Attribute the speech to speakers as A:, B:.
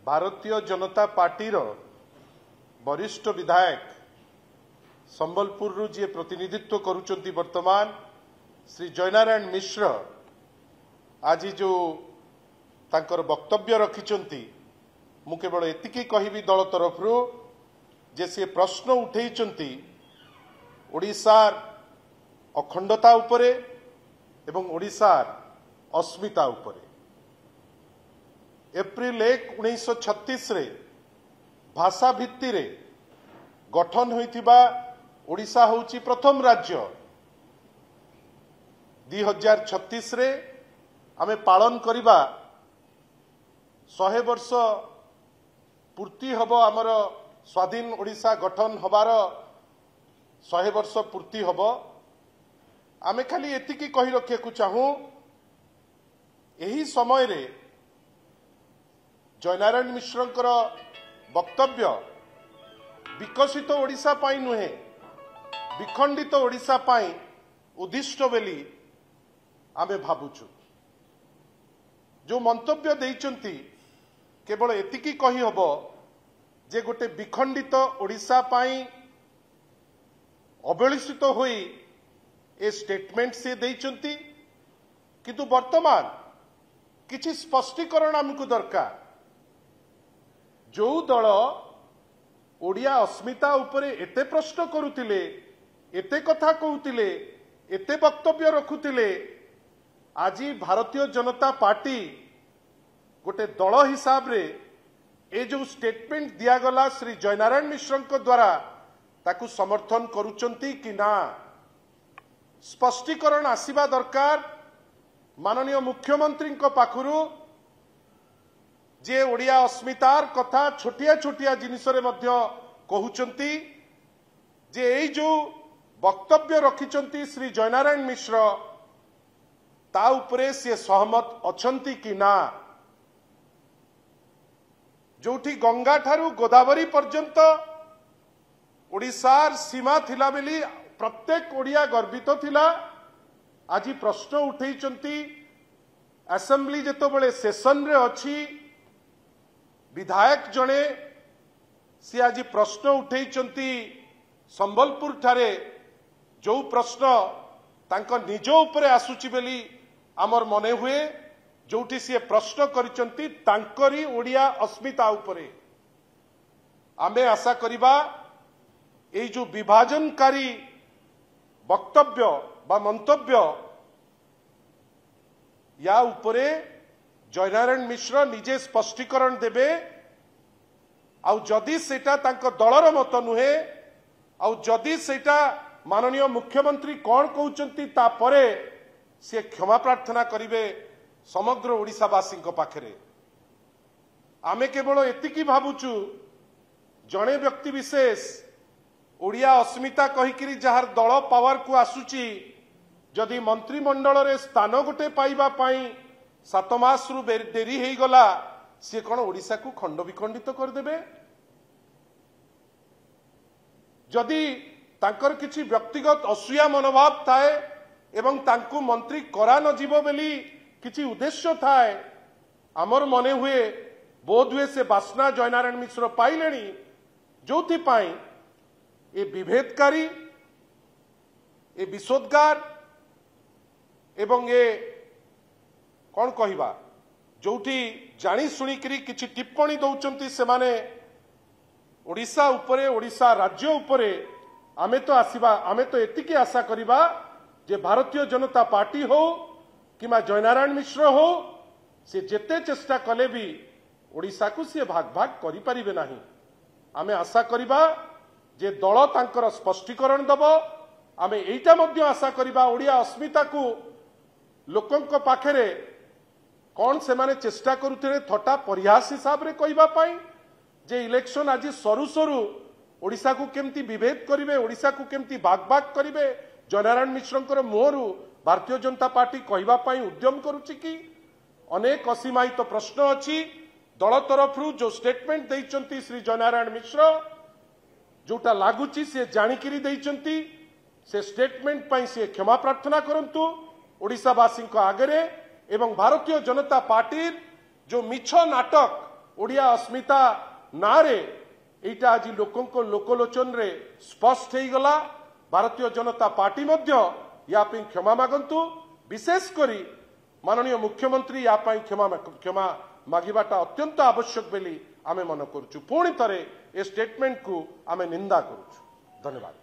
A: Bharatiya Janata party वरिष्ठ विधायक संबलपुर रु जी प्रतिनिधित्व करुचंती वर्तमान श्री जयनारायण मिश्र आज जो तांकर वक्तव्य रखिचंती मु केवल एतिकी कहिबी दल तरफ जे से प्रश्न उठेइचंती ओडिशार अखंडता उपरे एवं ओडिशार अस्मिता उपरे। एप्रिल 1, 1936 रे भाषा भित्ति रे गठन होइथिबा ओडिशा होउची प्रथम राज्य। 2036 रे आमे पालन करिबा 100 वर्ष पूर्ति हबो आमर स्वाधीन ओडिशा गठन हबार 100 वर्ष पूर्ति हबो। आमे खाली एतिकी कहि रखियाकु चाहूं एही समय रे जयनारायण मिश्रंकर वक्तव्य विकसित ओडिशा पाई नुहे विखंडित ओडिशा पाई उद्दिष्ट बेली आमे भाबुछु। जो मंतव्य देइचंती केवल एतिकी कही हबो जे गोटे विखंडित ओडिशा पाई अवहेलित होई ए स्टेटमेंट से देइचंती, किंतु वर्तमान किछि स्पष्टीकरण हमकु दरकार। जो दल ओडिया अस्मिता उपरे एते प्रश्न करुतिले, एते कथा कहूतिले, एते वक्तव्य रखुतिले, आज भारतीय जनता पार्टी गोटे दल हिसाब रे ए जो स्टेटमेंट दियागला श्री जयनारायण मिश्र द्वारा ताकू समर्थन करुचंती कि ना स्पष्टीकरण आसीबा दरकार। माननीय मुख्यमंत्री पाखुरु जे ओडिया अस्मितार कथा छोटिया छोटिया जिनिसरे मध्य कहउचंती जे एई जो वक्तव्य रखिचंती श्री जयनारायण मिश्र ता उपरे से सहमत अछंती कि ना। जोठी गंगा ठारू गोदावरी पर्यंत ओडिशार सीमा थिला बेली प्रत्येक ओडिया गर्वित थिला। आज प्रश्न उठेइचंती असेंबली जेतबेले सेशन रे अछि विधायक जणे सी आज प्रश्न उठेइचंती संबलपुर ठारे जो प्रश्न तांको निज उपरे आसुची बेली आमर मने हुए जोठी सी प्रश्न करिचंती तांकरी ओडिया अस्मिता उपरे। आमे आशा करिबा एई जो विभाजनकारी वक्तव्य बा मंतव्य या उपरे जयनारायण मिश्र निजे स्पष्टीकरण देबे। आउ जदि सेटा तांको दलर मत नुहे आउ जदि सेटा माननीय मुख्यमंत्री कौन कहउचंती तापरे से क्षमा प्रार्थना करिवे समग्र ओडिशावासी पाखरे। आमे केवल एतिकी भाबुचु जणे व्यक्ति विशेष ओडिया अस्मिता कहिकिरी जहार दल पावर को आसुची जदि मंत्रिमंडल रे स्थान गोटे पाइबा पाई 7 मास रु देरी हेई गला से कोन ओडिशा को खंड विखंडित कर देबे। जदि तांकर किछि व्यक्तिगत असूया मनोभाव थाए एवं तांकु मंत्री करा न जीव बेली किछि उद्देश्य थाए आमर मने हुए बोध हुए से बासना जयनारायण मिश्र पाइलेनी जोथि पाई ए विभेदकारी ए विशोधगार एवं ए कौन कहिबा जोठी जानी शुणिकरी किछि टिप्पणी दौचंती से माने ओडिशा उपरे ओडिशा राज्य उपरे आमे तो एतिकी आशा करिबा जे भारतीय जनता पार्टी हो किमा जयनारायण मिश्र हो से जेते चेष्टा कले भी ओडिशा को सी भाग भाग करि परिबे नाही। आमे आशा करिबा जे दल तांकर स्पष्टीकरण दब। आमे एइटा मध्य आशा करिबा ओडिया अस्मिता को लोकंक पाखरे कौन से माने चेष्टा करुथिले थटा परिहास हिसाब रे कहिबा पाई जे इलेक्शन आज सरू सरू ओडिशा को केमती विभेद करिवे ओडिशा को केमती भाग भाग करिवे जयनारायण मिश्रंकर मोहरु भारतीय जनता पार्टी कहिबा पाई उद्यम करुछि कि अनेक असीमायित प्रश्न अछि। दल तरफ जो स्टेटमेंट देइचंती श्री जयनारायण मिश्र जोटा लागुची से जानिकिरी देइचंती से स्टेटमेंट पाई से क्षमा प्रार्थना करंतु ओडिशावासी आगरे एवं भारतीय जनता पार्टी जो मिछ नाटक ओडिया अस्मिता नारे एटा आज लोकलोचन रे स्पष्ट हो गला। भारतीय जनता पार्टी मध्य या क्षमा मागंतु, विशेष करी माननीय मुख्यमंत्री या क्षमा मागिबाटा अत्यंत आवश्यक बोली आमे मन करूछु। पुणी थरे ए स्टेटमेंट को आमे निंदा करूछु। धन्यवाद।